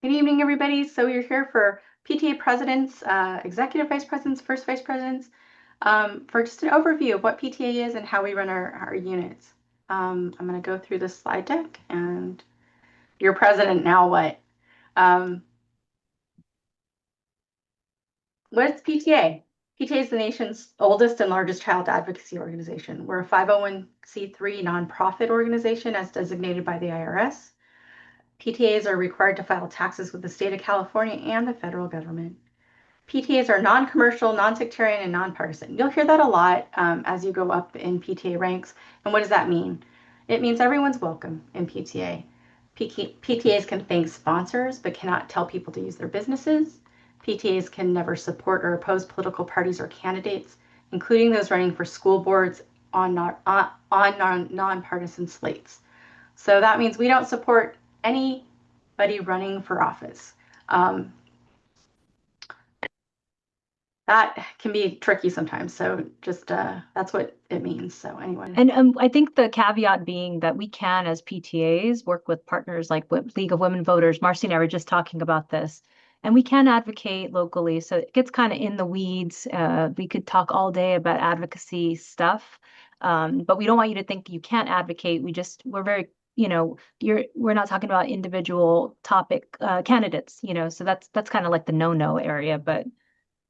Good evening, everybody. So we're here for PTA presidents, executive vice presidents, first vice presidents, for just an overview of what PTA is and how we run our units. I'm going to go through this slide deck and your president, now what? What's PTA? PTA is the nation's oldest and largest child advocacy organization. We're a 501c3 nonprofit organization as designated by the IRS. PTAs are required to file taxes with the state of California and the federal government. PTAs are non-commercial, non-sectarian, and nonpartisan. You'll hear that a lot as you go up in PTA ranks. And what does that mean? It means everyone's welcome in PTA. PTAs can thank sponsors, but cannot tell people to use their businesses. PTAs can never support or oppose political parties or candidates, including those running for school boards on nonpartisan slates. So that means we don't support anybody running for office. That can be tricky sometimes. So just that's what it means. So anyway. And I think the caveat being that we can, as PTAs, work with partners like League of Women Voters. Marcy and I were just talking about this, and we can advocate locally. So it gets kind of in the weeds. We could talk all day about advocacy stuff, but we don't want you to think you can't advocate. We're very, we're not talking about individual topic candidates, so that's kind of like the no-no area, but.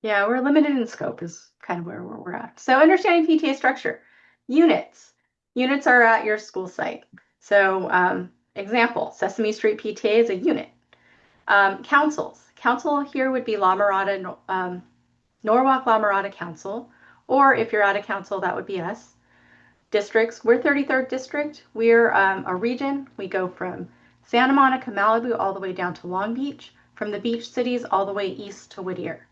Yeah, we're limited in scope is kind of where we're at. So understanding PTA structure. Units. Units are at your school site. So example, Sesame Street PTA is a unit. Councils. Council here would be La Mirada, Norwalk La Mirada Council, or if you're at a council, that would be us. Districts. We're 33rd District. We're a region. We go from Santa Monica, Malibu, all the way down to Long Beach, from the beach cities all the way east to Whittier.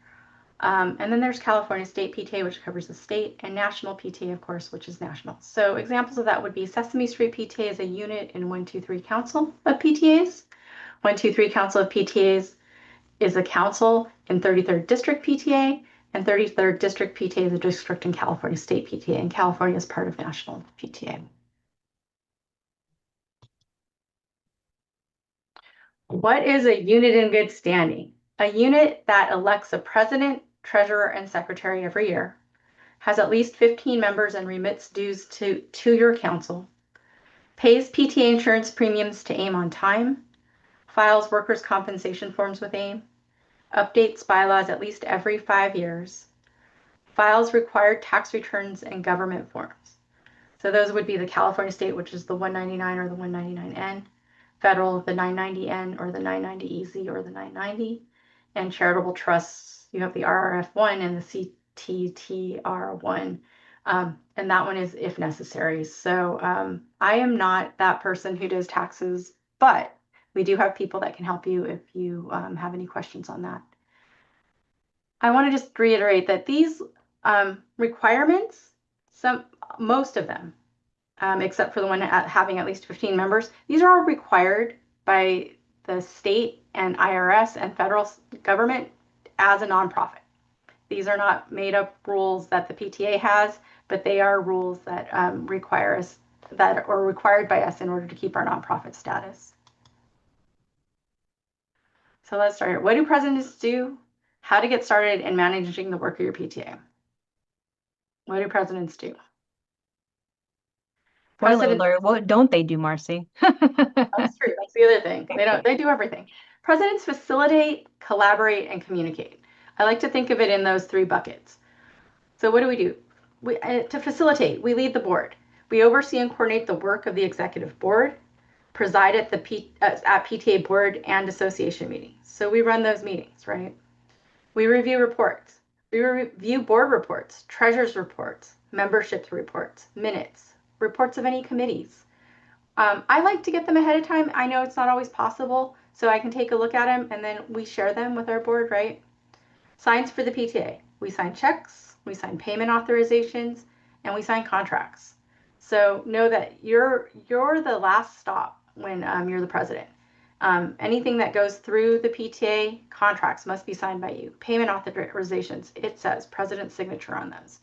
And then there's California State PTA, which covers the state, and National PTA, of course, which is national. So examples of that would be Sesame Street PTA is a unit in 123 Council of PTAs. 123 Council of PTAs is a council in 33rd District PTA, and 33rd District PTA is a district in California State PTA, and California is part of National PTA. What is a unit in good standing? A unit that elects a president, treasurer, and secretary every year, has at least 15 members and remits dues to your council, pays PTA insurance premiums to AIM on time, files workers' compensation forms with AIM, updates bylaws at least every 5 years, files required tax returns and government forms. So those would be the California State, which is the 199 or the 199N, federal, the 990N or the 990EZ or the 990, and charitable trusts, you have the RRF1 and the CTTR1, and that one is if necessary. So I am not that person who does taxes, but we do have people that can help you if you have any questions on that. I want to just reiterate that these requirements, most of them, except for the one having at least 15 members, these are all required by the state and IRS and federal government as a nonprofit. These are not made up rules that the PTA has, but they are rules that require us, that are required by us in order to keep our nonprofit status. So let's start here. What do presidents do? How to get started in managing the work of your PTA. What do presidents do? Spoiler alert, what don't they do, Marcy? That's true. That's the other thing. They do everything. Presidents facilitate, collaborate, and communicate. I like to think of it in those 3 buckets. So what do? To facilitate, we lead the board. We oversee and coordinate the work of the executive board, preside at at PTA board and association meetings. So we run those meetings, right? We review reports. We review board reports, treasurer's reports, membership reports, minutes, reports of any committees. I like to get them ahead of time. I know it's not always possible, so I can take a look at them and then we share them with our board, right? Signs for the PTA. We sign checks, we sign payment authorizations, and we sign contracts. So know that you're the last stop when you're the president. Anything that goes through the PTA contracts must be signed by you. Payment authorizations, it says president's signature on those.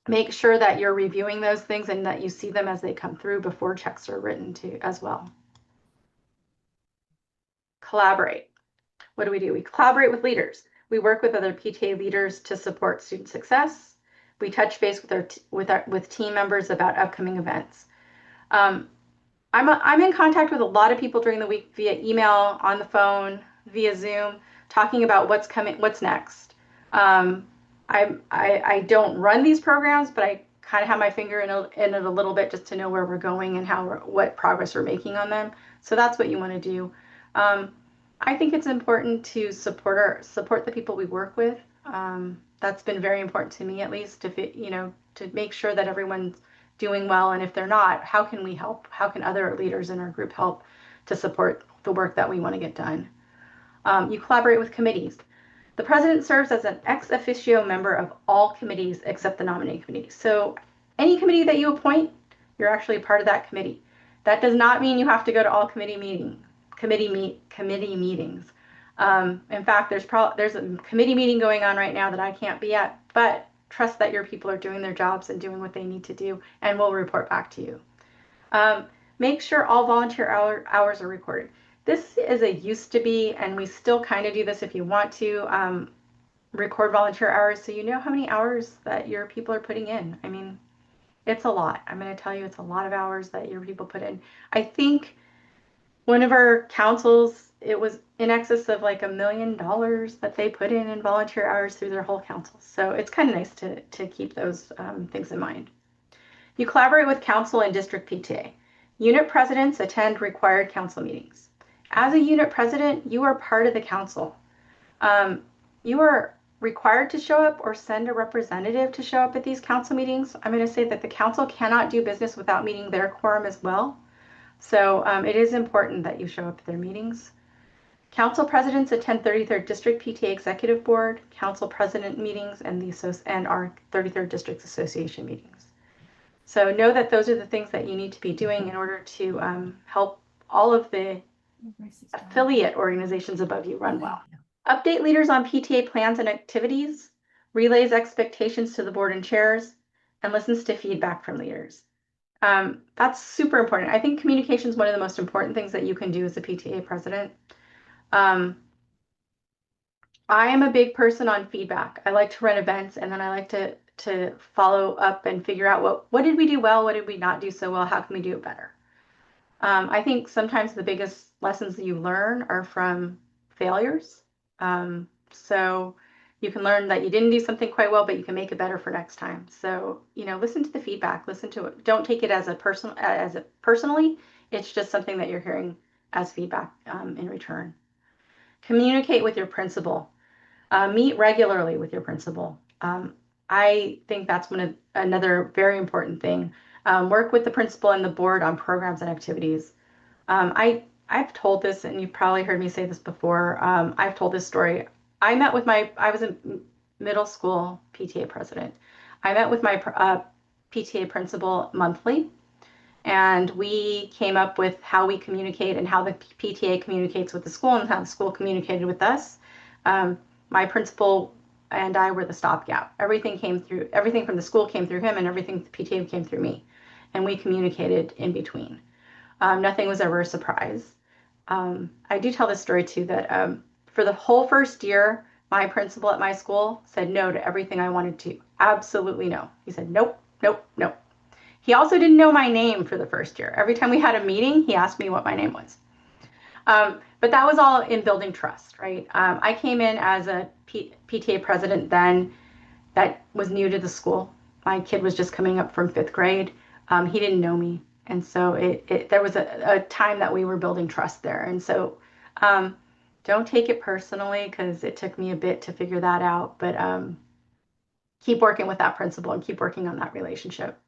Make sure that you're reviewing those things and that you see them as they come through before checks are written to as well. Collaborate. What do? We collaborate with leaders. We work with other PTA leaders to support student success. We touch base with team members about upcoming events. Um, I'm in contact with a lot of people during the week via email, on the phone, via Zoom, talking about what's coming, what's next. Um, I don't run these programs, but I kind of have my finger in it a little bit just to know where we're going and what progress we're making on them. So that's what you want to do. Um, I think it's important to support the people we work with. That's been very important to me, at least, to make sure that everyone's doing well, and if they're not, how can we help? How can other leaders in our group help to support the work that we want to get done? You collaborate with committees. The president serves as an ex officio member of all committees except the nominating committee. So any committee that you appoint, you're actually a part of that committee. That does not mean you have to go to all committee meetings. In fact, there's a committee meeting going on right now that I can't be at, but trust that your people are doing their jobs and doing what they need to do, and we'll report back to you. Make sure all volunteer hours are recorded. This is a used to be, and we still kind of do this if you want to record volunteer hours so you know how many hours that your people are putting in. I mean, it's a lot. I'm going to tell you it's a lot of hours that your people put in. I think one of our councils, it was in excess of like $1 million that they put in volunteer hours through their whole council. So it's kind of nice to keep those things in mind. You collaborate with council and district PTA. Unit presidents attend required council meetings. As a unit president, you are part of the council. You are required to show up or send a representative to show up at these council meetings. I'm going to say that the council cannot do business without meeting their quorum as well. So it is important that you show up at their meetings. Council presidents attend 33rd District PTA Executive Board, council president meetings, and our 33rd District Association meetings. So know that those are the things that you need to be doing in order to help all of the affiliate organizations above you run well. Update leaders on PTA plans and activities, relays expectations to the board and chairs, and listens to feedback from leaders. That's super important. I think communication is one of the most important things that you can do as a PTA president. I am a big person on feedback. I like to run events, and then I like to follow up and figure out what did we do well, what did we not do so well, how can we do it better. I think sometimes the biggest lessons that you learn are from failures. So you can learn that you didn't do something quite well, but you can make it better for next time. So, listen to the feedback, listen to it. Don't take it as personally. It's just something that you're hearing as feedback in return. Communicate with your principal. Meet regularly with your principal. I think that's another very important thing. Work with the principal and the board on programs and activities. I've told this, and you've probably heard me say this before. I've told this story. I was a middle school PTA president. I met with my PTA principal monthly, and we came up with how we communicate and how the PTA communicates with the school and how the school communicated with us. My principal and I were the stopgap. Everything from the school came through him, and everything the PTA came through me, and we communicated in between. Nothing was ever a surprise. I do tell this story too, that for the whole first year, my principal at my school said no to everything I wanted to. Absolutely no. He said, nope, nope, nope. He also didn't know my name for the first year. Every time we had a meeting, he asked me what my name was. But that was all in building trust, right? I came in as a PTA president then that was new to the school. My kid was just coming up from 5th grade. He didn't know me. And so there was a time that we were building trust there. And so don't take it personally, because it took me a bit to figure that out. But keep working with that principal and keep working on that relationship.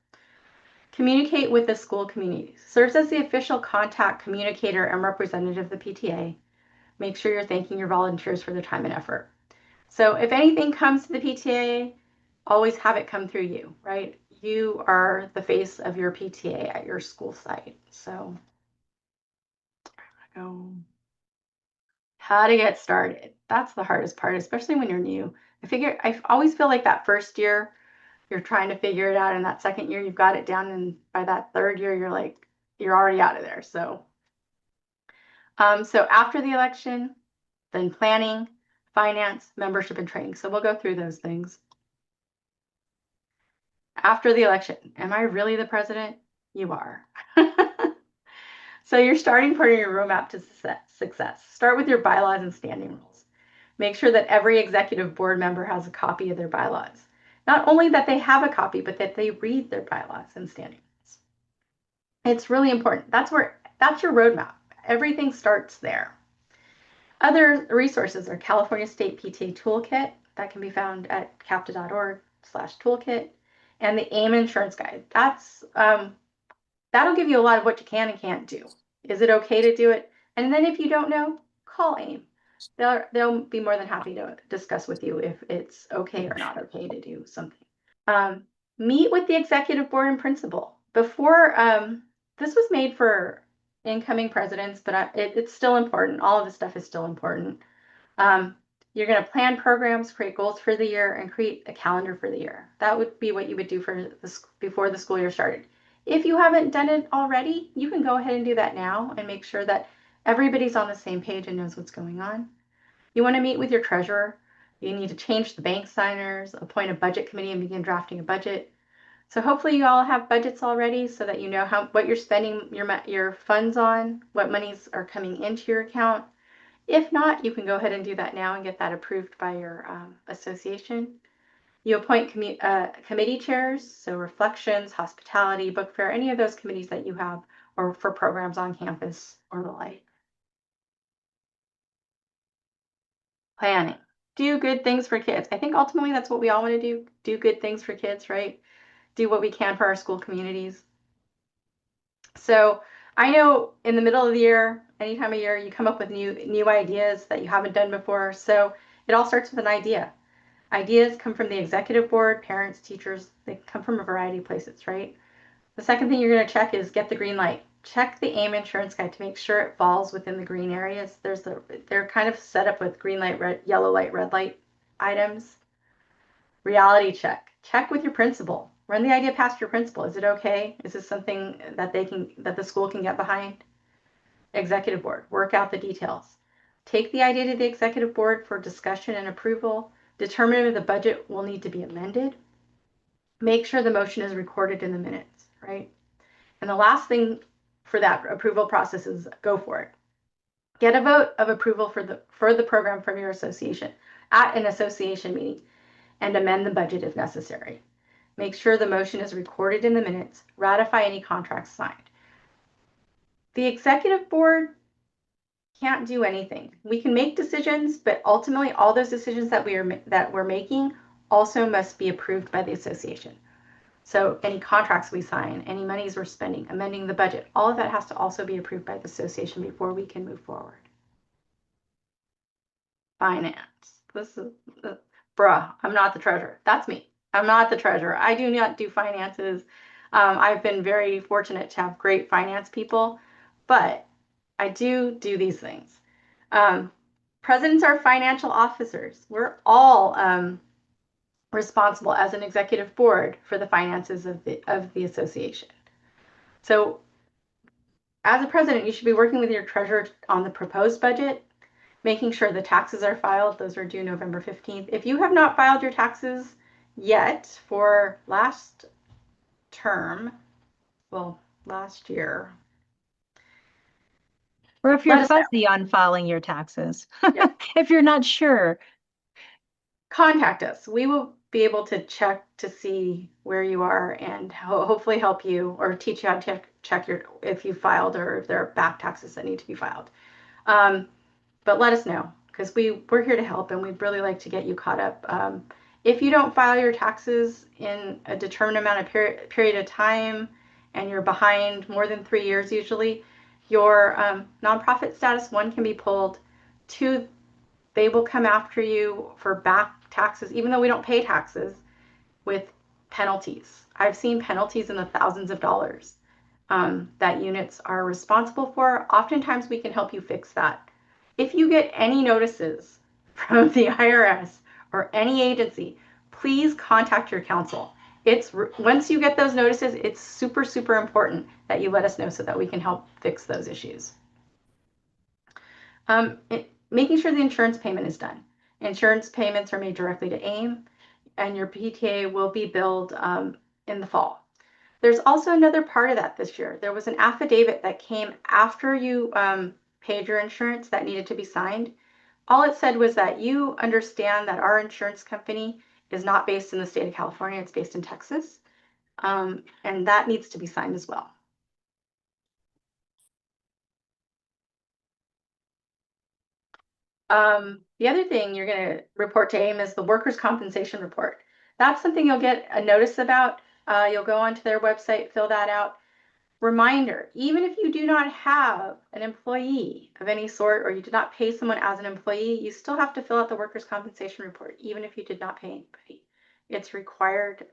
Communicate with the school community. Serves as the official contact, communicator, and representative of the PTA. Make sure you're thanking your volunteers for their time and effort. So if anything comes to the PTA, always have it come through you, right? You are the face of your PTA at your school site. So how to get started. That's the hardest part, especially when you're new. I always feel like that first year, you're trying to figure it out, and that second year, you've got it down, and by that third year, you're already out of there. So So after the election, then planning, finance, membership, and training. So we'll go through those things. After the election, am I really the president? You are. So you're starting part of your roadmap to success. Start with your bylaws and standing rules. Make sure that every executive board member has a copy of their bylaws. Not only that they have a copy, but that they read their bylaws and standing rules. It's really important. That's your roadmap. Everything starts there. Other resources are California State PTA Toolkit that can be found at capta.org/toolkit, and the AIM Insurance Guide. That'll give you a lot of what you can and can't do. Is it okay to do it? And then if you don't know, call AIM. They'll be more than happy to discuss with you if it's okay or not okay to do something. Meet with the executive board and principal. Before, this was made for incoming presidents, but it's still important. All of this stuff is still important. You're going to plan programs, create goals for the year, and create a calendar for the year. That would be what you would do before the school year started. If you haven't done it already, you can go ahead and do that now and make sure that everybody's on the same page and knows what's going on. You want to meet with your treasurer. You need to change the bank signers, appoint a budget committee, and begin drafting a budget. So hopefully you all have budgets already so that you know what you're spending your funds on, what monies are coming into your account. If not, you can go ahead and do that now and get that approved by your association. You appoint committee chairs, so reflections, hospitality, book fair, any of those committees that you have, or for programs on campus or the like. Planning. Do good things for kids. I think ultimately that's what we all want to do. Do good things for kids, right? Do what we can for our school communities. So I know in the middle of the year, any time of year, you come up with new ideas that you haven't done before. So it all starts with an idea. Ideas come from the executive board, parents, teachers. They come from a variety of places, right? The second thing you're going to check is get the green light. Check the AIM Insurance Guide to make sure it falls within the green areas. They're kind of set up with green light, yellow light, red light items. Reality check. Check with your principal. Run the idea past your principal. Is it okay? Is this something that the school can get behind? Executive board. Work out the details. Take the idea to the executive board for discussion and approval. Determine if the budget will need to be amended. Make sure the motion is recorded in the minutes, right? And the last thing for that approval process is go for it. Get a vote of approval for the program from your association at an association meeting and amend the budget if necessary. Make sure the motion is recorded in the minutes. Ratify any contracts signed. The executive board can't do anything. We can make decisions, but ultimately all those decisions that we're making also must be approved by the association. So any contracts we sign, any monies we're spending, amending the budget, all of that has to also be approved by the association before we can move forward. Finance. This is, I'm not the treasurer. That's me. I'm not the treasurer. I do not do finances. I've been very fortunate to have great finance people, but I do these things. Presidents are financial officers. We're all responsible as an executive board for the finances of the association. So as a president, you should be working with your treasurer on the proposed budget, making sure the taxes are filed. Those are due November 15th. If you have not filed your taxes yet for last term, well, last year. Or if you're fuzzy on filing your taxes, yeah. If you're not sure, contact us. We will be able to check to see where you are and hopefully help you or teach you how to check if you filed or if there are back taxes that need to be filed. But let us know because we're here to help and we'd really like to get you caught up. If you don't file your taxes in a determined amount of period of time and you're behind more than 3 years usually, your nonprofit status, 1, can be pulled. 2, they will come after you for back taxes, even though we don't pay taxes, with penalties. I've seen penalties in the thousands of dollars that units are responsible for. Oftentimes we can help you fix that. If you get any notices from the IRS or any agency, please contact your counsel. Once you get those notices, it's super, super important that you let us know so that we can help fix those issues. Making sure the insurance payment is done. Insurance payments are made directly to AIM, and your PTA will be billed in the fall. There's also another part of that this year. There was an affidavit that came after you paid your insurance that needed to be signed. All it said was that you understand that our insurance company is not based in the state of California, it's based in Texas. And that needs to be signed as well. The other thing you're going to report to AIM is the workers' compensation report. That's something you'll get a notice about. You'll go onto their website, fill that out. Reminder, even if you do not have an employee of any sort, or you did not pay someone as an employee, you still have to fill out the workers' compensation report, even if you did not pay anybody. It's required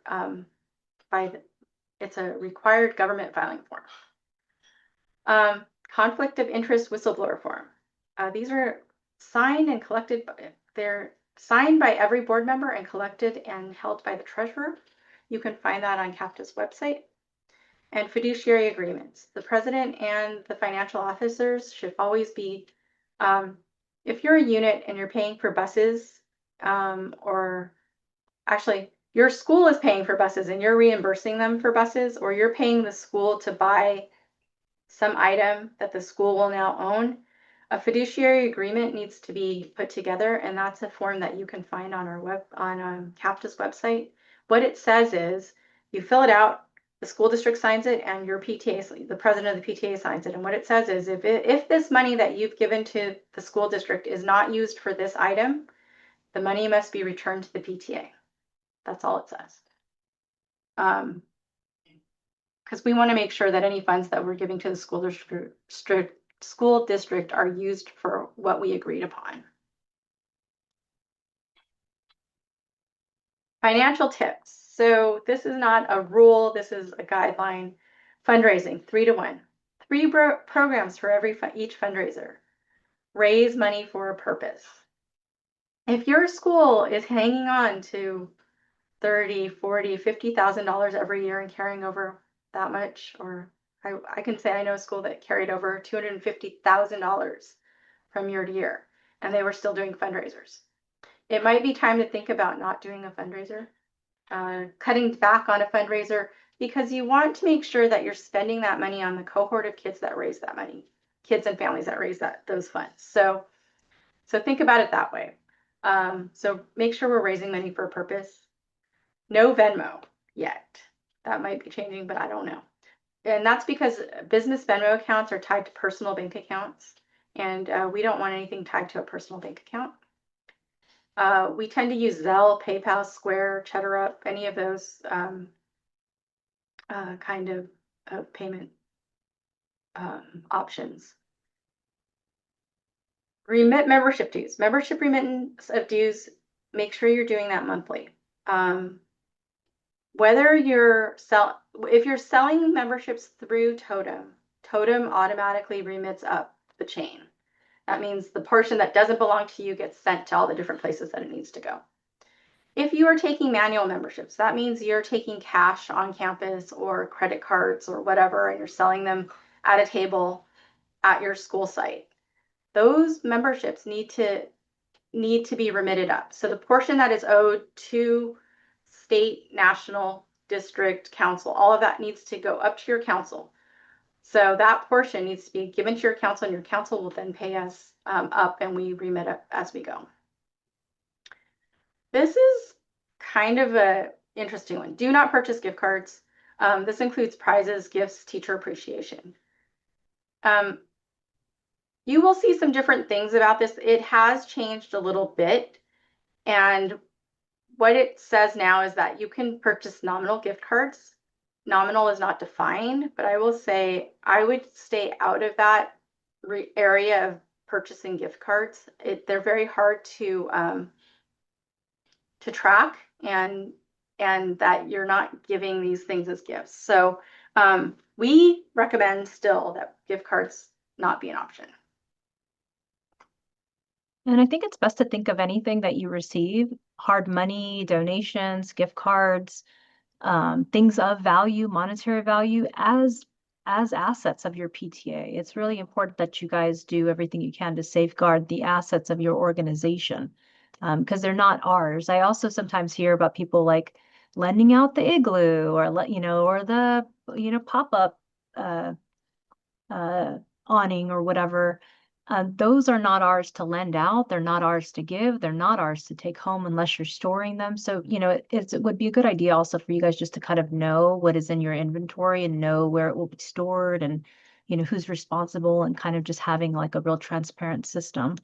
it's a required government filing form. Conflict of interest whistleblower form. These are signed and collected, they're signed by every board member and collected and held by the treasurer. You can find that on CAPTA's website. And fiduciary agreements. The president and the financial officers should always be, if you're a unit and you're paying for buses, or actually your school is paying for buses and you're reimbursing them for buses, or you're paying the school to buy some item that the school will now own, a fiduciary agreement needs to be put together, and that's a form that you can find on our CAPTA's website. What it says is you fill it out, the school district signs it, and your PTA, the president of the PTA, signs it. And what it says is if this money that you've given to the school district is not used for this item, the money must be returned to the PTA. That's all it says. Because we want to make sure that any funds that we're giving to the school district are used for what we agreed upon. Financial tips. So this is not a rule, this is a guideline. Fundraising, 3-to-1. 3 programs for each fundraiser. Raise money for a purpose. If your school is hanging on to $30,000, $40,000, $50,000 every year and carrying over that much, or I can say I know a school that carried over $250,000 from year to year, and they were still doing fundraisers. It might be time to think about not doing a fundraiser, cutting back on a fundraiser, because you want to make sure that you're spending that money on the cohort of kids that raise that money, kids and families that raise those funds. So think about it that way. So make sure we're raising money for a purpose. No Venmo yet. That might be changing, but I don't know. And that's because business Venmo accounts are tied to personal bank accounts, and we don't want anything tied to a personal bank account. We tend to use Zelle, PayPal, Square, CheddarUp, any of those kind of payment options. Remit membership dues. Membership remittance of dues, make sure you're doing that monthly. Whether if you're selling memberships through Totem automatically remits up the chain. That means the portion that doesn't belong to you gets sent to all the different places that it needs to go. If you are taking manual memberships, that means you're taking cash on campus or credit cards or whatever, and you're selling them at a table at your school site. Those memberships need to be remitted up. So the portion that is owed to state, national, district, council, all of that needs to go up to your council. So that portion needs to be given to your council, and your council will then pay us up, and we remit up as we go. This is kind of an interesting one. Do not purchase gift cards. This includes prizes, gifts, teacher appreciation. You will see some different things about this. It has changed a little bit, and what it says now is that you can purchase nominal gift cards. Nominal is not defined, but I will say I would stay out of that area of purchasing gift cards. They're very hard to track, and that you're not giving these things as gifts. So we recommend still that gift cards not be an option. And I think it's best to think of anything that you receive, hard money, donations, gift cards, things of value, monetary value, as as assets of your PTA. It's really important that you guys do everything you can to safeguard the assets of your organization, because they're not ours. I also sometimes hear about people like lending out the igloo or or the pop-up uh, uh, awning or whatever. Those are not ours to lend out. They're not ours to give. They're not ours to take home unless you're storing them. So, it would be a good idea also for you guys just to kind of know what is in your inventory and know where it will be stored and, who's responsible and kind of just having like a real transparent system.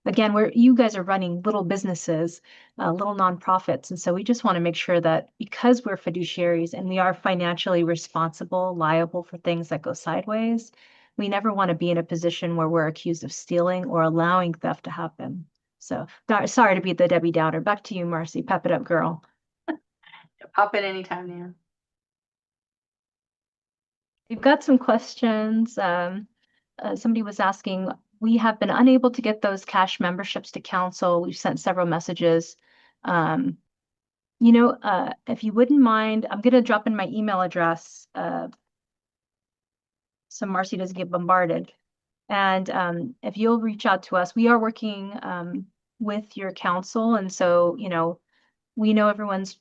Again, where you guys are running little businesses, little nonprofits. And so we just want to make sure that because we're fiduciaries and we are financially responsible, liable for things that go sideways, we never want to be in a position where we're accused of stealing or allowing theft to happen. So sorry to be the Debbie Downer. Back to you, Marcy. Pep it up, girl. Pop in anytime, Nan. We've got some questions. Somebody was asking, we have been unable to get those cash memberships to council. We've sent several messages. Um, if you wouldn't mind, I'm going to drop in my email address so Marcy doesn't get bombarded. And if you'll reach out to us, we are working with your council. And so, we know everyone's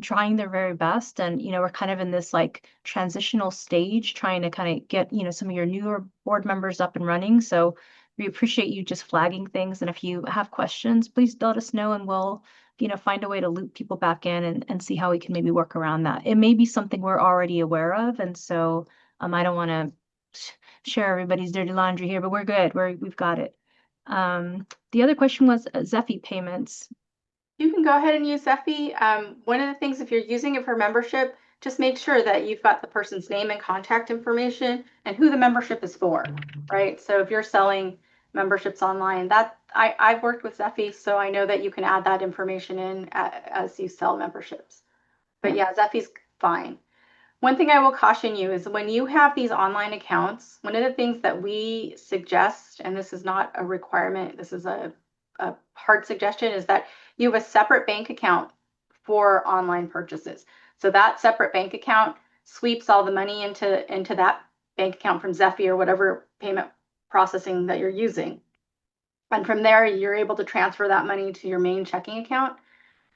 trying their very best. And, we're kind of in this like transitional stage, trying to kind of get, some of your newer board members up and running. So we appreciate you just flagging things. And if you have questions, please let us know and we'll, find a way to loop people back in and see how we can maybe work around that. It may be something we're already aware of. And so I don't want to share everybody's dirty laundry here, but we're good. We've got it. The other question was Zephy payments. You can go ahead and use Zephy. One of the things, if you're using it for membership, just make sure that you've got the person's name and contact information and who the membership is for, right? So if you're selling memberships online, I've worked with Zephy, so I know that you can add that information in as you sell memberships. But yeah, Zephy's fine. One thing I will caution you is when you have these online accounts, one of the things that we suggest, and this is not a requirement, this is a hard suggestion, is that you have a separate bank account for online purchases. So that separate bank account sweeps all the money into that bank account from Zephy or whatever payment processing that you're using. And from there, you're able to transfer that money to your main checking account.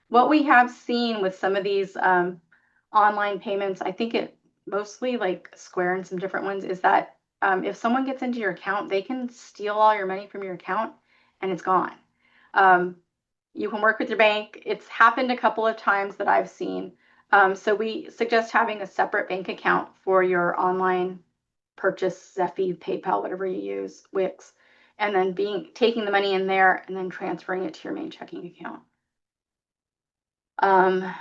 What we have seen with some of these online payments, I think it mostly like Square and some different ones, is that if someone gets into your account, they can steal all your money from your account and it's gone. You can work with your bank. It's happened a couple of times that I've seen. So we suggest having a separate bank account for your online purchase, Zephy, PayPal, whatever you use, Wix, and then taking the money in there and then transferring it to your main checking account. Can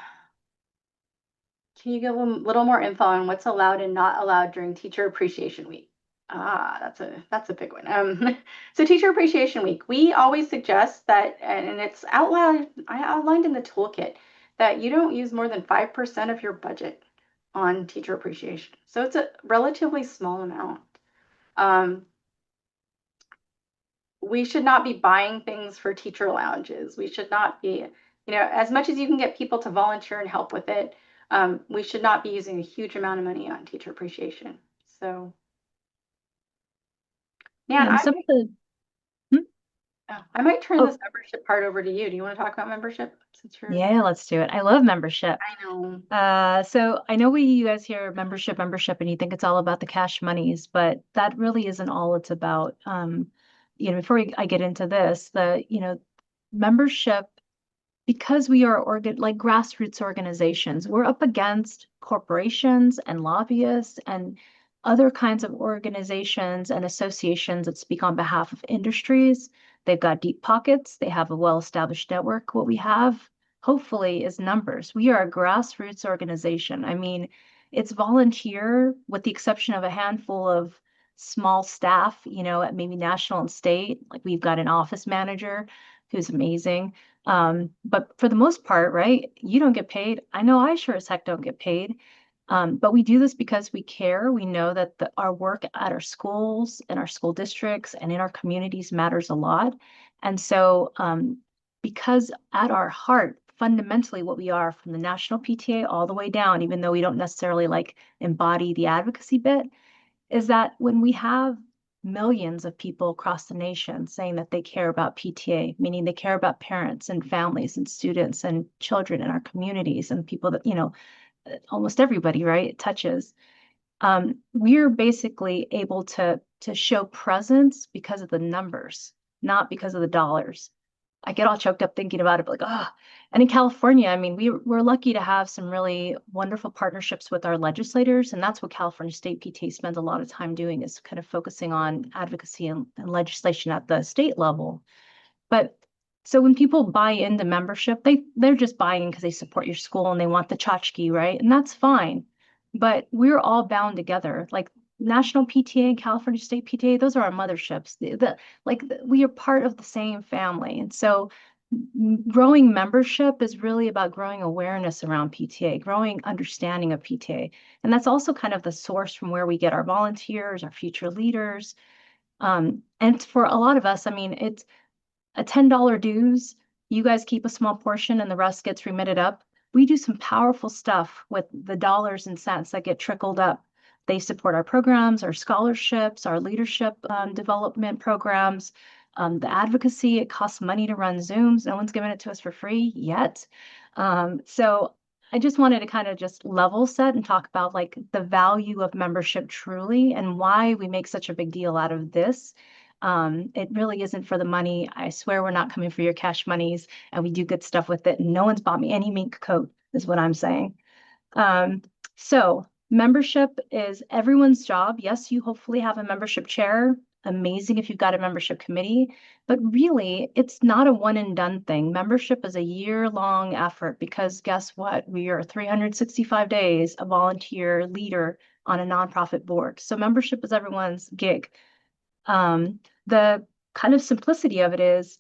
you give a little more info on what's allowed and not allowed during Teacher Appreciation Week? That's a big one. So Teacher Appreciation Week, we always suggest that, and it's outlined in the toolkit, that you don't use more than 5% of your budget on teacher appreciation. So it's a relatively small amount. We should not be buying things for teacher lounges. We should not be, as much as you can get people to volunteer and help with it, we should not be using a huge amount of money on teacher appreciation. So, yeah, I might turn this membership part over to you. Do you want to talk about membership since you're? Yeah, let's do it. I love membership. I know. So I know you guys hear membership, and you think it's all about the cash monies, but that really isn't all it's about. Before I get into this, membership, because we are like grassroots organizations, we're up against corporations and lobbyists and other kinds of organizations and associations that speak on behalf of industries. They've got deep pockets. They have a well-established network. What we have, hopefully, is numbers. We are a grassroots organization. I mean, it's volunteer with the exception of a handful of small staff, at maybe national and state. Like we've got an office manager who's amazing. But for the most part, right, you don't get paid. I know I sure as heck don't get paid. But we do this because we care. We know that our work at our schools and our school districts and in our communities matters a lot. And so because at our heart, fundamentally what we are from the national PTA all the way down, even though we don't necessarily like embody the advocacy bit, is that when we have millions of people across the nation saying that they care about PTA, meaning they care about parents and families and students and children in our communities and people that, almost everybody, right, it touches, we're basically able to show presence because of the numbers, not because of the dollars. I get all choked up thinking about it, but like, ah. And in California, I mean, we're lucky to have some really wonderful partnerships with our legislators, and that's what California State PTA spends a lot of time doing, is kind of focusing on advocacy and legislation at the state level. But so when people buy into membership, they're just buying because they support your school and they want the tchotchke, right? And that's fine. But we're all bound together. Like National PTA and California State PTA, those are our motherships. We are part of the same family. And so growing membership is really about growing awareness around PTA, growing understanding of PTA. And that's also kind of the source from where we get our volunteers, our future leaders. And for a lot of us, I mean, it's a $10 dues. You guys keep a small portion and the rest gets remitted up. We do some powerful stuff with the dollars and cents that get trickled up. They support our programs, our scholarships, our leadership development programs, the advocacy. It costs money to run Zooms. No one's given it to us for free yet. So I just wanted to kind of just level set and talk about like the value of membership truly and why we make such a big deal out of this. It really isn't for the money. I swear we're not coming for your cash monies, and we do good stuff with it. No one's bought me any mink coat, is what I'm saying. So membership is everyone's job. Yes, you hopefully have a membership chair. Amazing if you've got a membership committee, but really it's not a one and done thing. Membership is a year-long effort because guess what? We are 365 days a volunteer leader on a nonprofit board. So membership is everyone's gig. The kind of simplicity of it is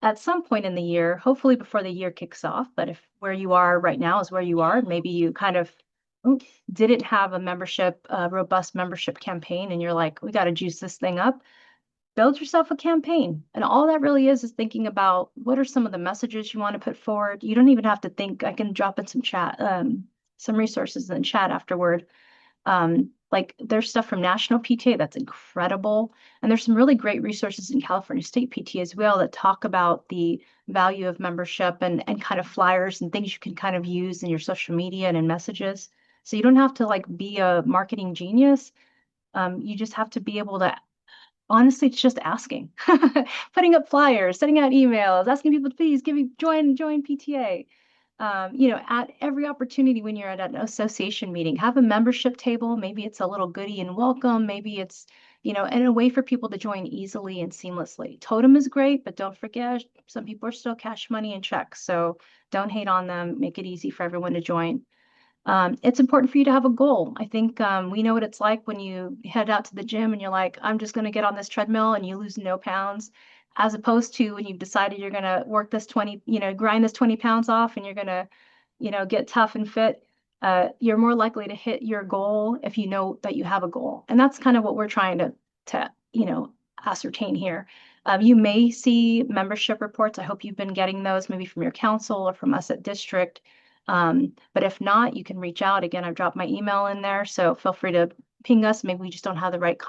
at some point in the year, hopefully before the year kicks off, but if where you are right now is where you are, maybe you kind of didn't have a robust membership campaign, and you're like, we got to juice this thing up. Build yourself a campaign. And all that really is thinking about what are some of the messages you want to put forward. You don't even have to think. I can drop in some chat, some resources in chat afterward. Like there's stuff from National PTA that's incredible. And there's some really great resources in California State PTA as well that talk about the value of membership and kind of flyers and things you can kind of use in your social media and in messages. So you don't have to like be a marketing genius. You just have to be able to, honestly, it's just asking, putting up flyers, sending out emails, asking people to please join PTA. At every opportunity when you're at an association meeting, have a membership table. Maybe it's a little goodie and welcome. Maybe it's, and a way for people to join easily and seamlessly. Totem is great, but don't forget, some people are still cash money and checks. So don't hate on them. Make it easy for everyone to join. It's important for you to have a goal. I think we know what it's like when you head out to the gym and you're like, I'm just going to get on this treadmill and you lose no pounds, as opposed to when you've decided you're going to work this 20, grind this 20 pounds off and you're going to, get tough and fit. You're more likely to hit your goal if you know that you have a goal. And that's kind of what we're trying to ascertain here. You may see membership reports. I hope you've been getting those maybe from your council or from us at district. But if not, you can reach out. Again, I've dropped my email in there, so feel free to ping us. Maybe we just don't have the right,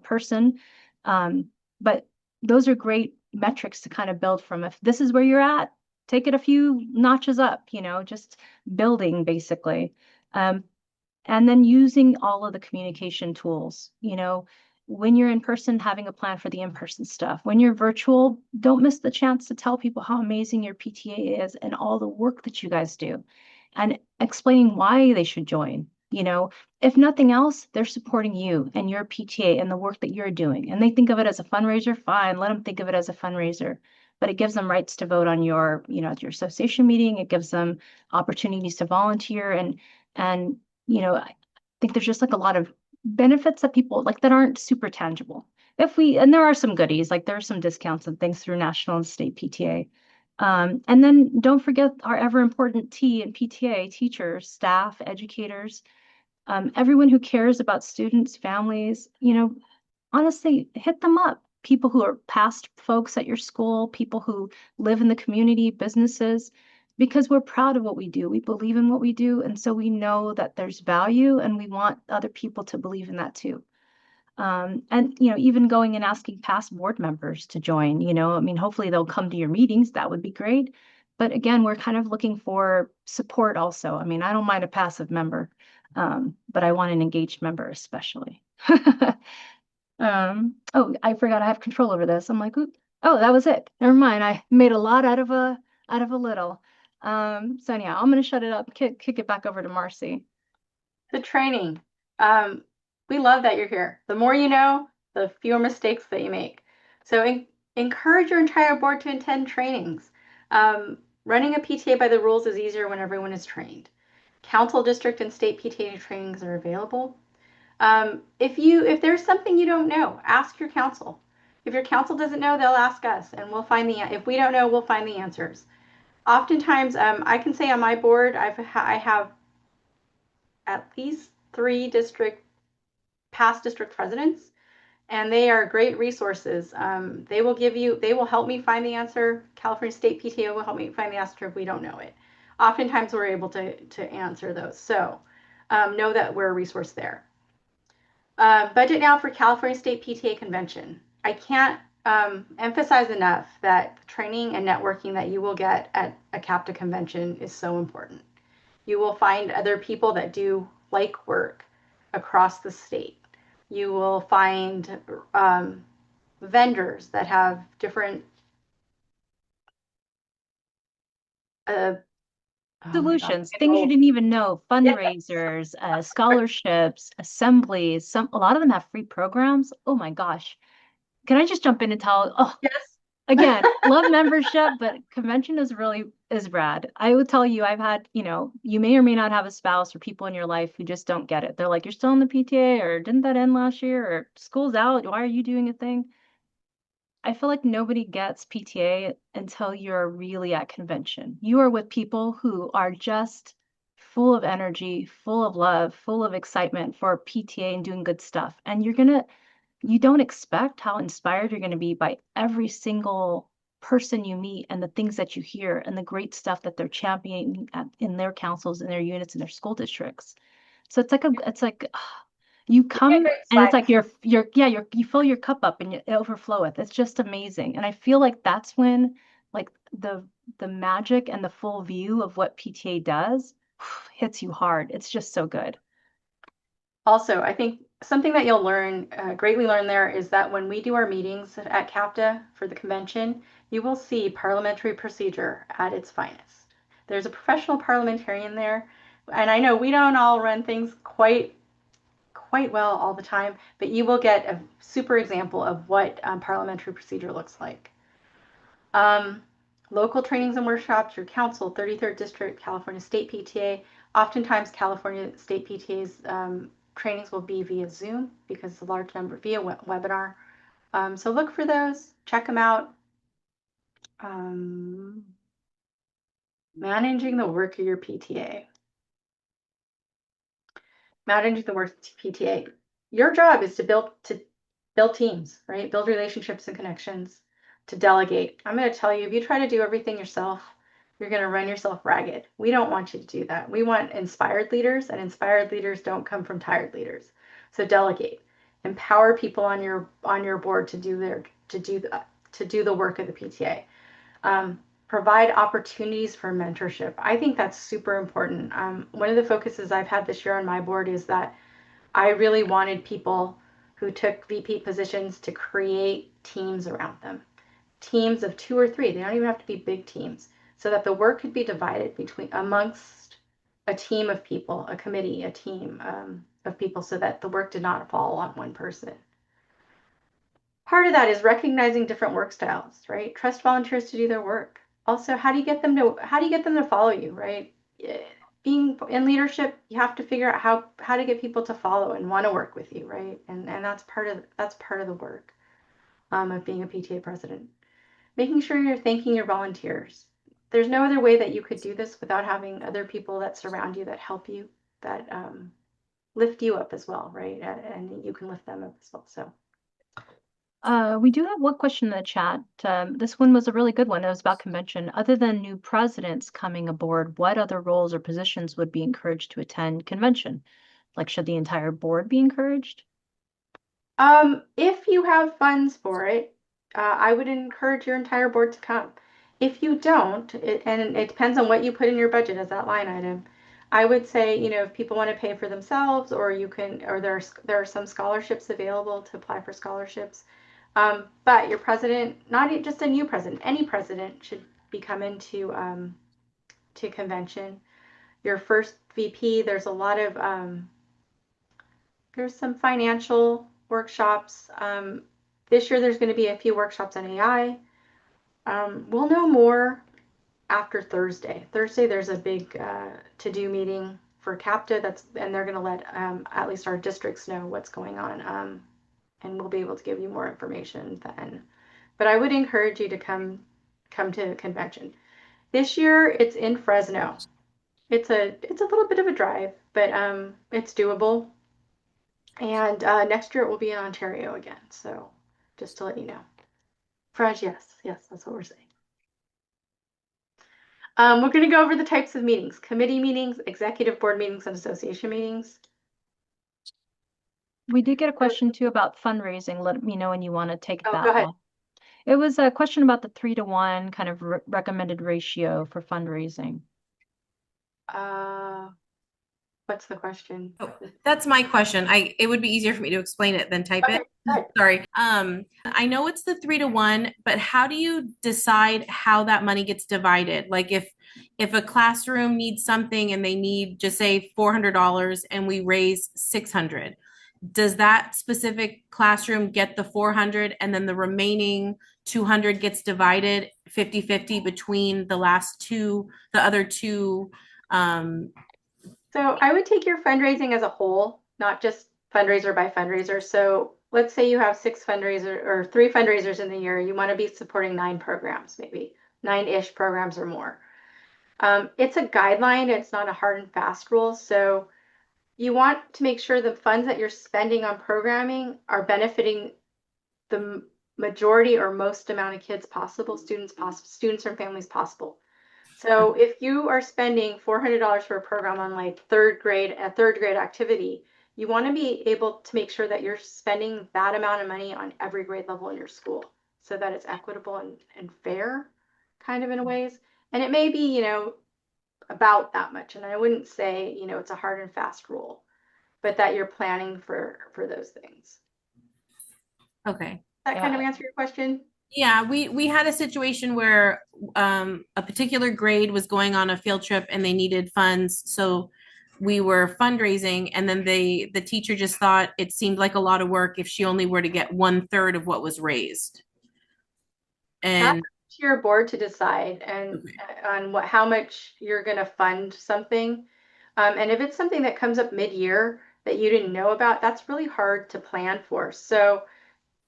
person. But those are great metrics to kind of build from. If this is where you're at, take it a few notches up, just building basically. And then using all of the communication tools, when you're in person, having a plan for the in-person stuff. When you're virtual, don't miss the chance to tell people how amazing your PTA is and all the work that you guys do and explaining why they should join. If nothing else, they're supporting you and your PTA and the work that you're doing. And they think of it as a fundraiser, fine, let them think of it as a fundraiser. But it gives them rights to vote on at your association meeting. It gives them opportunities to volunteer and I think there's just like a lot of benefits that people like that aren't super tangible. And there are some goodies, like there are some discounts and things through national and state PTA. And then don't forget our ever important T and PTA, teachers, staff, educators, everyone who cares about students, families, honestly, hit them up. People who are past folks at your school, people who live in the community, businesses, because we're proud of what we do. We believe in what we do. And so we know that there's value and we want other people to believe in that too. And even going and asking past board members to join, I mean, hopefully they'll come to your meetings. That would be great. But again, we're kind of looking for support also. I mean, I don't mind a passive member, but I want an engaged member especially. Oh, I forgot I have control over this. I'm like, oop, oh, that was it. Never mind. I made a lot out of a little. So anyhow, I'm gonna shut it up, kick it back over to Marcy. The training. Um, we love that you're here. The more you know, the fewer mistakes that you make. So encourage your entire board to attend trainings. Running a PTA by the rules is easier when everyone is trained. Council, district, and state PTA trainings are available. If there's something you don't know, ask your council. If your council doesn't know, they'll ask us, and we'll find if we don't know, we'll find the answers. Oftentimes, I can say on my board, I have at least 3 past district presidents, and they are great resources. They will help me find the answer. California State PTA will help me find the answer if we don't know it. Oftentimes, we're able to answer those. So know that we're a resource there. Budget now for California State PTA Convention. I can't emphasize enough that training and networking that you will get at a CAPTA convention is so important. You will find other people that do like work across the state. You will find vendors that have different, uh, oh my God, Solutions, things you didn't even know, yes, fundraisers, scholarships, assemblies. A lot of them have free programs. Oh my gosh. Can I just jump in and tell? Oh, yes. again, love membership, but convention is rad. I would tell you, I've had, you may or may not have a spouse or people in your life who just don't get it. They're like, you're still in the PTA, or didn't that end last year? Or school's out. Why are you doing a thing? I feel like nobody gets PTA until you're really at convention. You are with people who are just full of energy, full of love, full of excitement for PTA and doing good stuff. And you don't expect how inspired you're going to be by every single person you meet and the things that you hear and the great stuff that they're championing in their councils, in their units, in their school districts. So it's like you You get come great and it's slides. like you fill your cup up and it overfloweth. It's just amazing. And I feel like that's when like the magic and the full view of what PTA does hits you hard. It's just so good. Also, I think something that you'll greatly learn there is that when we do our meetings at CAPTA for the convention, you will see parliamentary procedure at its finest. There's a professional parliamentarian there, and I know we don't all run things quite well all the time, but you will get a super example of what parliamentary procedure looks like. Um, Local trainings and workshops, your council, 33rd District, California State PTA. Oftentimes, California State PTA's trainings will be via Zoom because it's a large number via webinar. So look for those, check them out. Um, Managing the work of your PTA. Managing the work of PTA. Your job is to build teams, right? Build relationships and connections, to delegate. I'm going to tell you, if you try to do everything yourself, you're going to run yourself ragged. We don't want you to do that. We want inspired leaders, and inspired leaders don't come from tired leaders. So delegate. Empower people on your board to do the work of the PTA. Provide opportunities for mentorship. I think that's super important. One of the focuses I've had this year on my board is that I really wanted people who took VP positions to create teams around them. Teams of 2 or 3. They don't even have to be big teams, so that the work could be divided amongst a team of people, a committee, a team of people, so that the work did not fall on one person. Part of that is recognizing different work styles, right? Trust volunteers to do their work. Also, how do you get them to follow you, right? Being in leadership, you have to figure out how to get people to follow and want to work with you, right? And that's part of the work of being a PTA president. Making sure you're thanking your volunteers. There's no other way that you could do this without having other people that surround you, that help you, that lift you up as well, right? And you can lift them up as well. So We do have one question in the chat. This one was a really good one. It was about convention. Other than new presidents coming aboard, what other roles or positions would be encouraged to attend convention? Like, should the entire board be encouraged? If you have funds for it, I would encourage your entire board to come. If you don't, and it depends on what you put in your budget as that line item, I would say, if people want to pay for themselves, or there are some scholarships available to apply for scholarships. But your president, not just a new president, any president should be coming to convention. Your first VP, there's some financial workshops. This year there's going to be a few workshops on AI. We'll know more after Thursday. Thursday there's a big to-do meeting for CAPTA, and they're going to let at least our districts know what's going on, and we'll be able to give you more information then. But I would encourage you to come to the convention. This year it's in Fresno. It's a little bit of a drive, but it's doable. And next year it will be in Ontario again. So just to let you know. Frej, yes, that's what we're saying. We're going to go over the types of meetings: committee meetings, executive board meetings, and association meetings. We did get a question too about fundraising. Let me know when you want to take Oh, that go ahead. one. It was a question about the 3-to-1 kind of recommended ratio for fundraising. What's the question? Oh, that's my question. It would be easier for me to explain it than type it. Good. Sorry. I know it's the 3-to-1, but how do you decide how that money gets divided? Like if a classroom needs something and they need, just say, $400 and we raise 600, does that specific classroom get the 400 and then the remaining 200 gets divided 50-50 between the other two? So I would take your fundraising as a whole, not just fundraiser by fundraiser. So let's say you have 6 fundraisers or 3 fundraisers in the year. You want to be supporting 9 programs, maybe 9-ish programs or more. It's a guideline. It's not a hard and fast rule. So you want to make sure the funds that you're spending on programming are benefiting the majority or most amount of kids possible, students or families possible. So if you are spending $400 for a program on like a third grade activity, you want to be able to make sure that you're spending that amount of money on every grade level in your school so that it's equitable and fair, kind of in a ways. And it may be, about that much. And I wouldn't say, it's a hard and fast rule, but that you're planning for those things. Okay. That kind of answer your question? Yeah, we had a situation where a particular grade was going on a field trip and they needed funds. So we were fundraising, and then the teacher just thought it seemed like a lot of work if she only were to get 1/3 of what was raised. And that's to your board to decide and on how much you're going to fund something. And if it's something that comes up mid-year that you didn't know about, that's really hard to plan for. So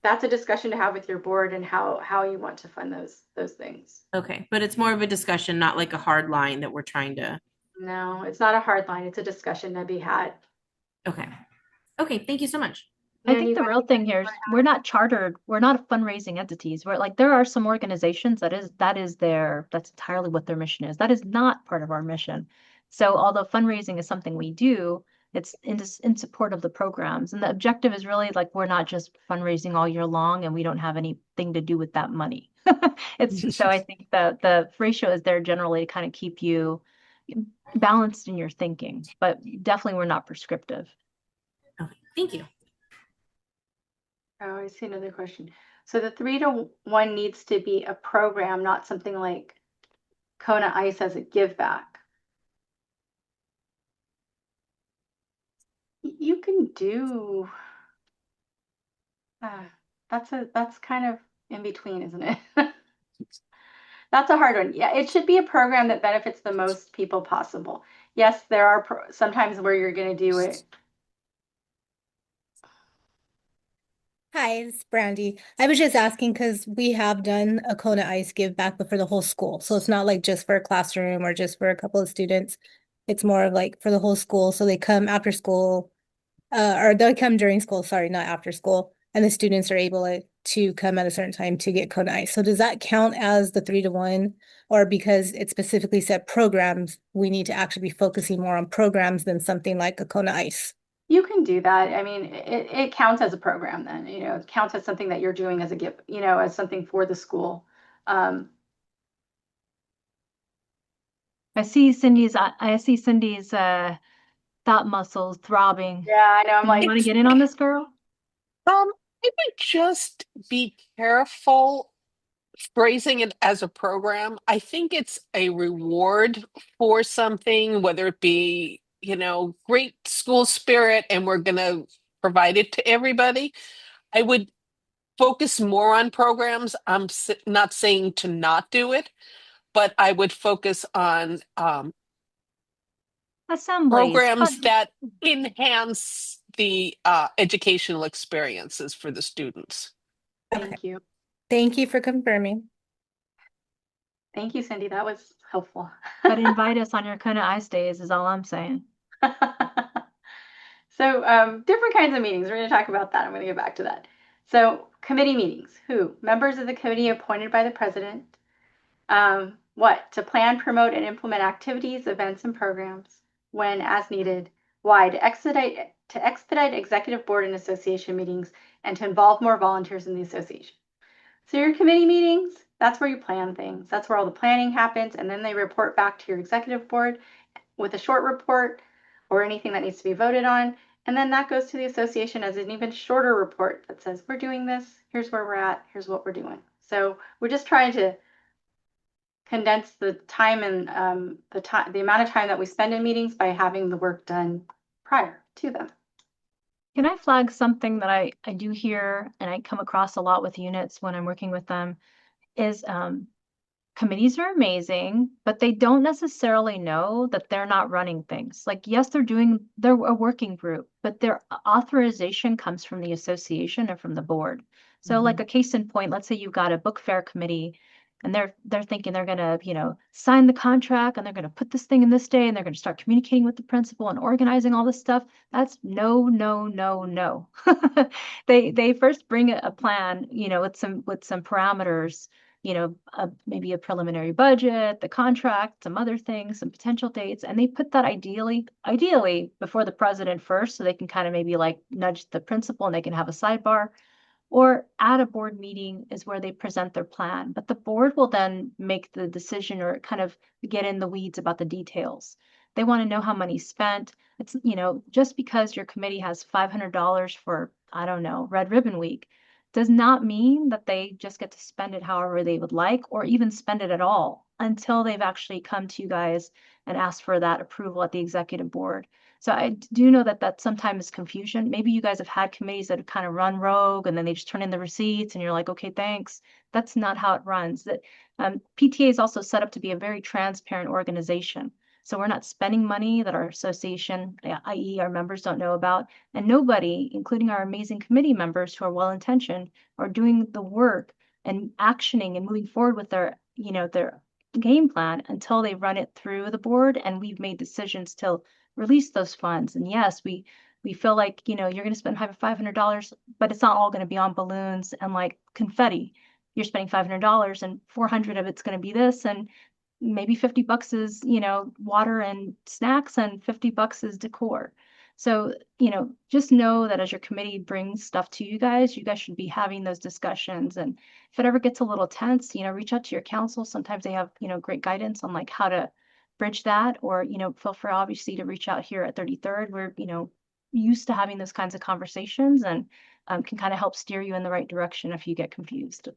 that's a discussion to have with your board and how you want to fund those things. okay, but it's more of a discussion, not like a hard line that we're trying to. No, it's not a hard line. It's a discussion to be had. Okay. Okay, thank you so much. I think the real thing here is we're not chartered, we're not fundraising entities. We're like, there are some organizations that's entirely what their mission is. That is not part of our mission. So although fundraising is something we do, it's in support of the programs. And the objective is really like, we're not just fundraising all year long and we don't have anything to do with that money. So I think the ratio is there generally to kind of keep you balanced in your thinking, but definitely we're not prescriptive. Okay, thank you. Oh, I see another question. So the 3-to-1 needs to be a program, not something like Kona Ice as a give back. You can do that's kind of in between, isn't it? That's a hard one. Yeah, it should be a program that benefits the most people possible. Yes, there are sometimes where you're going to do it. Hi, it's Brandy. I was just asking because we have done a Kona Ice give back, but for the whole school. So it's not like just for a classroom or just for a couple of students. It's more of like for the whole school. So they come after school, or they come during school, sorry, not after school. And the students are able to come at a certain time to get Kona Ice. So does that count as the 3-to-1? Or because it specifically said programs, we need to actually be focusing more on programs than something like a Kona Ice? You can do that. I mean, it counts as a program then, it counts as something that you're doing as a gift, as something for the school. Um, I see Cindy's thought muscles throbbing. yeah, I know. I'm Do you like, want to It's get in on this, girl? I would just be careful phrasing it as a program. I think it's a reward for something, whether it be, great school spirit and we're going to provide it to everybody. I would focus more on programs. Not saying to not do it, but I would focus on Assemblies, programs that enhance the educational experiences for the students. Okay. thank you. Thank you for confirming. Thank you, Cindy. That was helpful. but invite us on your Kona Ice Days is all I'm saying. So, different kinds of meetings. We're going to talk about that. I'm going to get back to that. So, committee meetings. Who? Members of the committee appointed by the president. What? To plan, promote, and implement activities, events, and programs when as needed. Why? To expedite executive board and association meetings and to involve more volunteers in the association. So your committee meetings, that's where you plan things. That's where all the planning happens, and then they report back to your executive board with a short report or anything that needs to be voted on. And then that goes to the association as an even shorter report that says, we're doing this, here's where we're at, here's what we're doing. So we're just trying to condense the time and the amount of time that we spend in meetings by having the work done prior to them. Can I flag something that I do hear and I come across a lot with units when I'm working with them is committees are amazing, but they don't necessarily know that they're not running things. Like, yes, they're a working group, but their authorization comes from the association and from the board. So like a case in point, let's say you've got a book fair committee and they're thinking they're gonna, sign the contract and they're gonna put this thing in this day and they're gonna start communicating with the principal and organizing all this stuff. That's no, no, no, no. They first bring a plan, with some parameters, maybe a preliminary budget, the contract, some other things, some potential dates, and they put that ideally before the president first, so they can kind of maybe like nudge the principal and they can have a sidebar. Or at a board meeting is where they present their plan, but the board will then make the decision or kind of get in the weeds about the details. They want to know how money's spent. It's, just because your committee has $500 for, I don't know, Red Ribbon Week does not mean that they just get to spend it however they would like or even spend it at all until they've actually come to you guys and asked for that approval at the executive board. So I do know that that sometimes is confusion. Maybe you guys have had committees that have kind of run rogue and then they just turn in the receipts and you're like, okay, thanks. That's not how it runs. That PTA is also set up to be a very transparent organization. So we're not spending money that our association, i.e. our members, don't know about. And nobody, including our amazing committee members who are well-intentioned, are doing the work and actioning and moving forward with their game plan until they run it through the board and we've made decisions to release those funds. And yes, we feel like, you're going to spend $500, but it's not all going to be on balloons and like confetti. You're spending $500 and 400 of it's going to be this, and maybe $50 is, water and snacks, and $50 is decor. So, just know that as your committee brings stuff to you guys should be having those discussions. And if it ever gets a little tense, reach out to your council. Sometimes they have, great guidance on like how to bridge that, or, feel free obviously to reach out here at 33rd. We're, used to having those kinds of conversations and can kind of help steer you in the right direction if you get confused.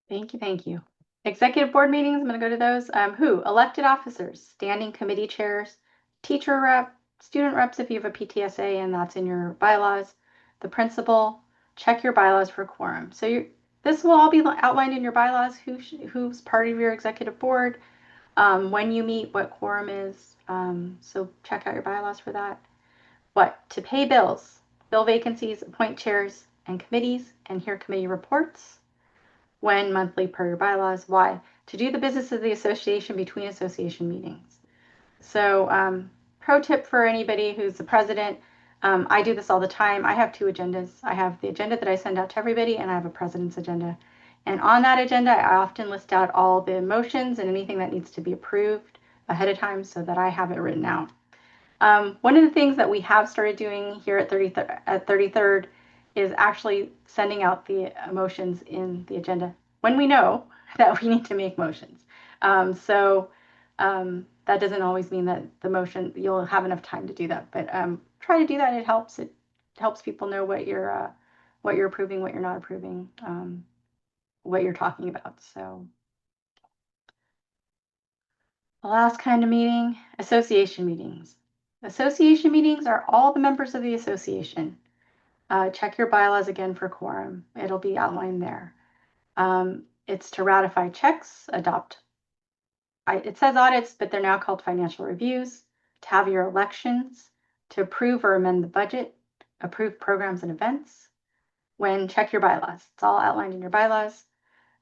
Thank you. Thank you. Executive board meetings, I'm going to go to those. Who? Elected officers, standing committee chairs, teacher rep, student reps if you have a PTSA and that's in your bylaws, the principal. Check your bylaws for quorum. So this will all be outlined in your bylaws, who's part of your executive board, when you meet, what quorum is. So check out your bylaws for that. What? To pay bills, fill vacancies, appoint chairs and committees, and hear committee reports. When monthly per your bylaws. Why? To do the business of the association between association meetings. So pro tip for anybody who's the president, I do this all the time. I have two agendas. I have the agenda that I send out to everybody, and I have a president's agenda. And on that agenda, I often list out all the motions and anything that needs to be approved ahead of time so that I have it written out. One of the things that we have started doing here at 33rd is actually sending out the motions in the agenda when we know that we need to make motions. That doesn't always mean that the motion, you'll have enough time to do that, but try to do that. It helps people know what you're approving, what you're not approving, what you're talking about. So the last kind of meeting, association meetings. Association meetings are all the members of the association. Check your bylaws again for quorum. It'll be outlined there. It's to ratify checks, it says audits, but they're now called financial reviews, to have your elections, to approve or amend the budget, approve programs and events. When check your bylaws, it's all outlined in your bylaws,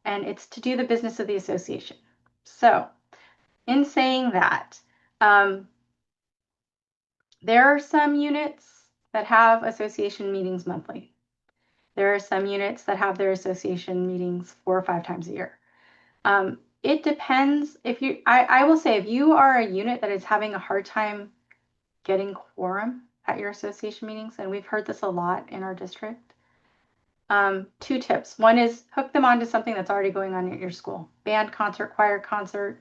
and it's to do the business of the association. So in saying that, there are some units that have association meetings monthly. There are some units that have their association meetings 4 or 5 times a year. It depends. I will say, if you are a unit that is having a hard time getting quorum at your association meetings, and we've heard this a lot in our district, 2 tips. One is hook them onto something that's already going on at your school. Band concert, choir concert,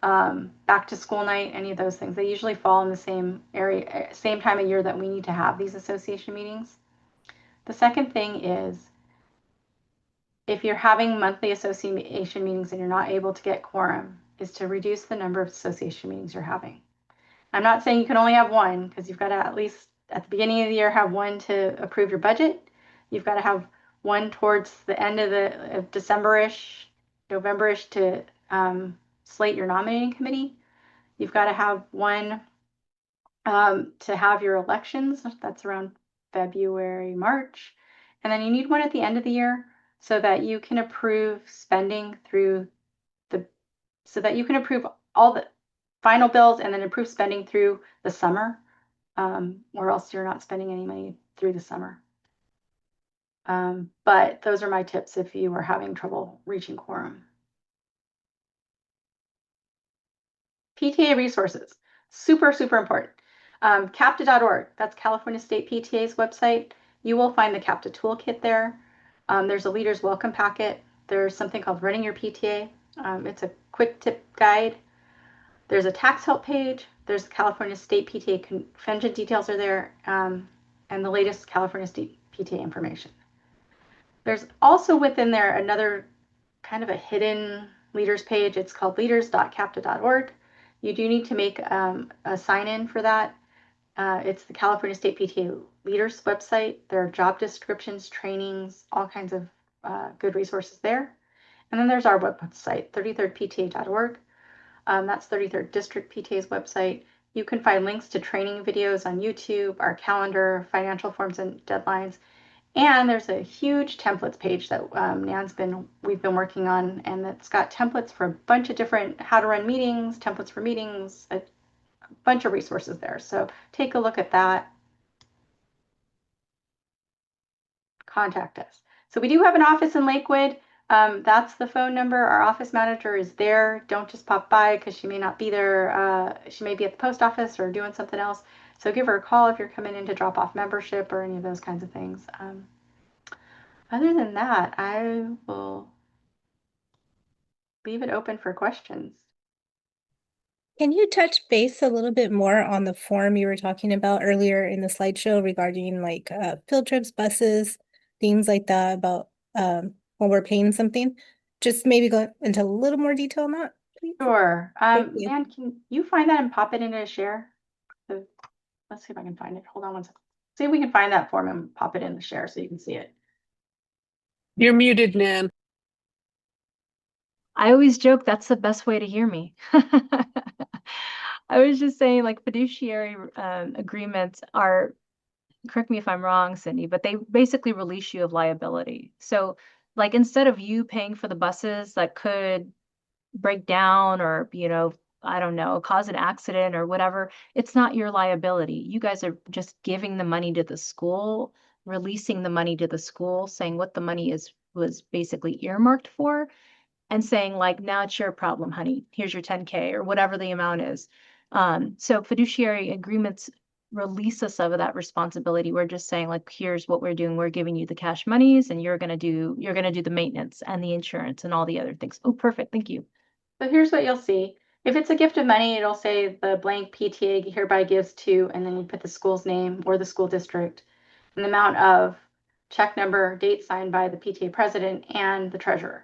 back to school night, any of those things. They usually fall in the same area, same time of year that we need to have these association meetings. The second thing is, if you're having monthly association meetings and you're not able to get quorum, is to reduce the number of association meetings you're having. I'm not saying you can only have one, because you've got to at least at the beginning of the year have one to approve your budget. You've got to have one towards the end of December-ish, November-ish to slate your nominating committee. You've got to have one to have your elections. That's around February, March. And then you need one at the end of the year so that you can approve spending so that you can approve all the final bills and then approve spending through the summer, or else you're not spending any money through the summer. But those are my tips if you are having trouble reaching quorum. PTA resources, super, super important. CAPTA.org, that's California State PTA's website. You will find the CAPTA toolkit there. There's a leader's welcome packet. There's something called Running Your PTA. It's a quick tip guide. There's a tax help page. There's the California State PTA convention details are there, and the latest California State PTA information. There's also within there another kind of a hidden leaders page. It's called leaders.capta.org. You do need to make a sign-in for that. It's the California State PTA Leaders website. There are job descriptions, trainings, all kinds of good resources there. And then there's our website, 33rdpta.org. That's 33rd District PTA's website. You can find links to training videos on YouTube, our calendar, financial forms and deadlines. And there's a huge templates page that we've been working on, and it's got templates for a bunch of different how to run meetings, templates for meetings, a bunch of resources there. So take a look at that. Contact us. So we do have an office in Lakewood. That's the phone number. Our office manager is there. Don't just pop by because she may not be there. She may be at the post office or doing something else. So give her a call if you're coming in to drop off membership or any of those kinds of things. Other than that, I will leave it open for questions. Can you touch base a little bit more on the form you were talking about earlier in the slideshow regarding like field trips, buses, things like that about when we're paying something? Just maybe go into a little more detail on that, please. Sure. Thank you. Dan, can you find that and pop it into a share? So, let's see if I can find it. Hold on one second. See if we can find that form and pop it in the share so you can see it. You're muted, Nan. I always joke that's the best way to hear me. I was just saying, like, fiduciary agreements are, correct me if I'm wrong, Cindy, but they basically release you of liability. So, like, instead of you paying for the buses that could break down or, I don't know, cause an accident or whatever, it's not your liability. You guys are just giving the money to the school, releasing the money to the school, saying what the money was basically earmarked for, and saying, like, now it's your problem, honey. Here's your 10K or whatever the amount is. So fiduciary agreements release us of that responsibility. We're just saying, like, here's what we're doing. We're giving you the cash monies, and you're gonna do the maintenance and the insurance and all the other things. Oh, perfect. Thank you. So here's what you'll see. If it's a gift of money, it'll say the blank PTA hereby gives to, and then you put the school's name or the school district, and the amount of check number, date signed by the PTA president and the treasurer.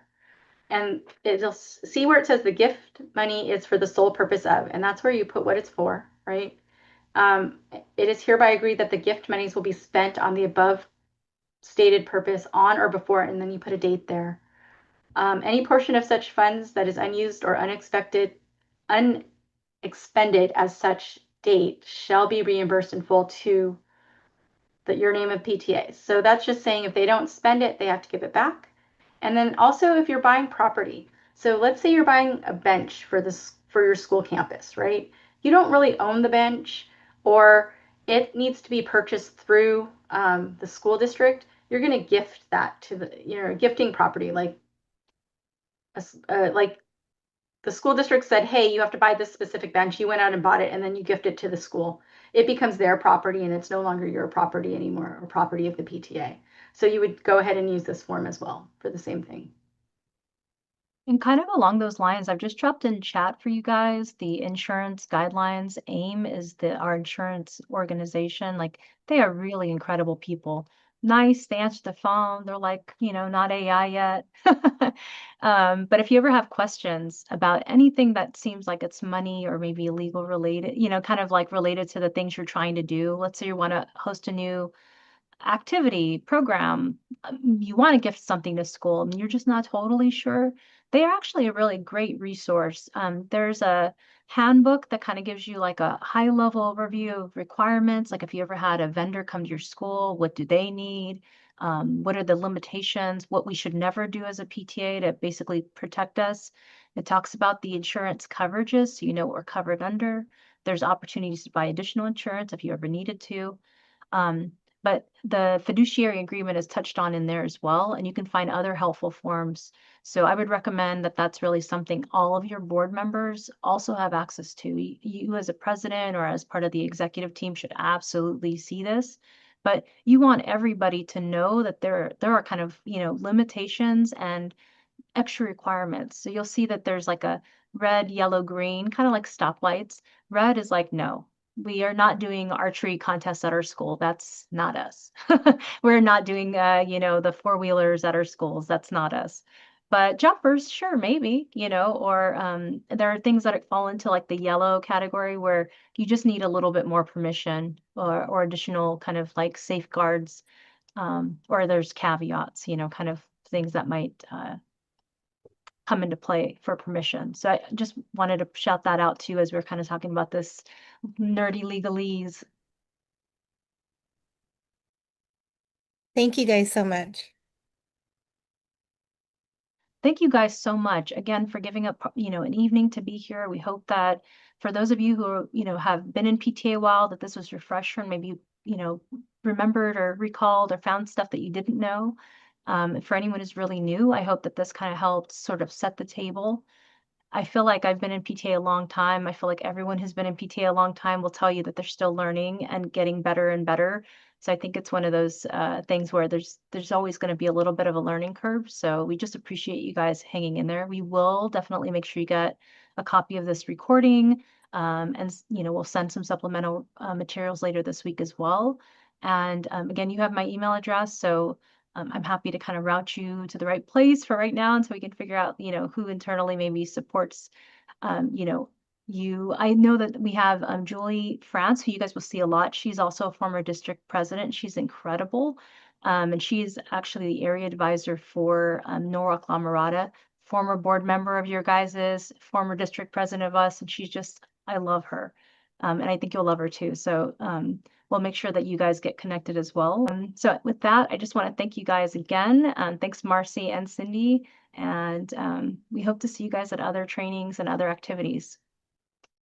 And it'll see where it says the gift money is for the sole purpose of, and that's where you put what it's for, right? It is hereby agreed that the gift monies will be spent on the above stated purpose on or before, and then you put a date there. Any portion of such funds that is unused or unexpended as such date shall be reimbursed in full to your name of PTA. So that's just saying if they don't spend it, they have to give it back. And then also if you're buying property, so let's say you're buying a bench for your school campus, right? You don't really own the bench, or it needs to be purchased through the school district. You're going to gift that to the gifting property, like the school district said, hey, you have to buy this specific bench. You went out and bought it, and then you gift it to the school. It becomes their property, and it's no longer your property anymore, or property of the PTA. So you would go ahead and use this form as well for the same thing. And kind of along those lines, I've just dropped in chat for you guys the insurance guidelines. AIM is our insurance organization. Like, they are really incredible people. Nice, they answer the phone. They're like, not AI yet. But if you ever have questions about anything that seems like it's money or maybe legal related, kind of like related to the things you're trying to do. Let's say you want to host a new activity program, you want to gift something to school and you're just not totally sure, they are actually a really great resource. There's a handbook that kind of gives you like a high level overview of requirements. Like if you ever had a vendor come to your school, what do they need? What are the limitations? What we should never do as a PTA to basically protect us. It talks about the insurance coverages, so you know what we're covered under. There's opportunities to buy additional insurance if you ever needed to. But the fiduciary agreement is touched on in there as well, and you can find other helpful forms. So I would recommend that that's really something all of your board members also have access to. You as a president or as part of the executive team should absolutely see this, but you want everybody to know that there are kind of, limitations and extra requirements. So you'll see that there's like a red, yellow, green, kind of like stoplights. Red is like, no, we are not doing archery contests at our school. That's not us. We're not doing, the four-wheelers at our schools. That's not us. But jumpers, sure, maybe, or there are things that fall into like the yellow category where you just need a little bit more permission or additional kind of like safeguards, or there's caveats, kind of things that might come into play for permission. So I just wanted to shout that out too as we're kind of talking about this nerdy legalese. Thank you guys so much. Thank you guys so much again for giving up, an evening to be here. We hope that for those of you who, have been in PTA a while, that this was refresher and maybe, remembered or recalled or found stuff that you didn't know. For anyone who's really new, I hope that this kind of helped sort of set the table. I feel like I've been in PTA a long time. I feel like everyone who's been in PTA a long time will tell you that they're still learning and getting better and better. So I think it's one of those things where there's always going to be a little bit of a learning curve. So we just appreciate you guys hanging in there. We will definitely make sure you get a copy of this recording, and we'll send some supplemental materials later this week as well. And again, you have my email address, so I'm happy to kind of route you to the right place for right now until we can figure out, who internally maybe supports, you. I know that we have Julie France, who you guys will see a lot. She's also a former district president. She's incredible. And she's actually the area advisor for Norwalk La Mirada, former board member of your guys's, former district president of us. And she's just, I love her. And I think you'll love her too. So we'll make sure that you guys get connected as well. So with that, I just want to thank you guys again. Thanks, Marcy and Cindy. And we hope to see you guys at other trainings and other activities.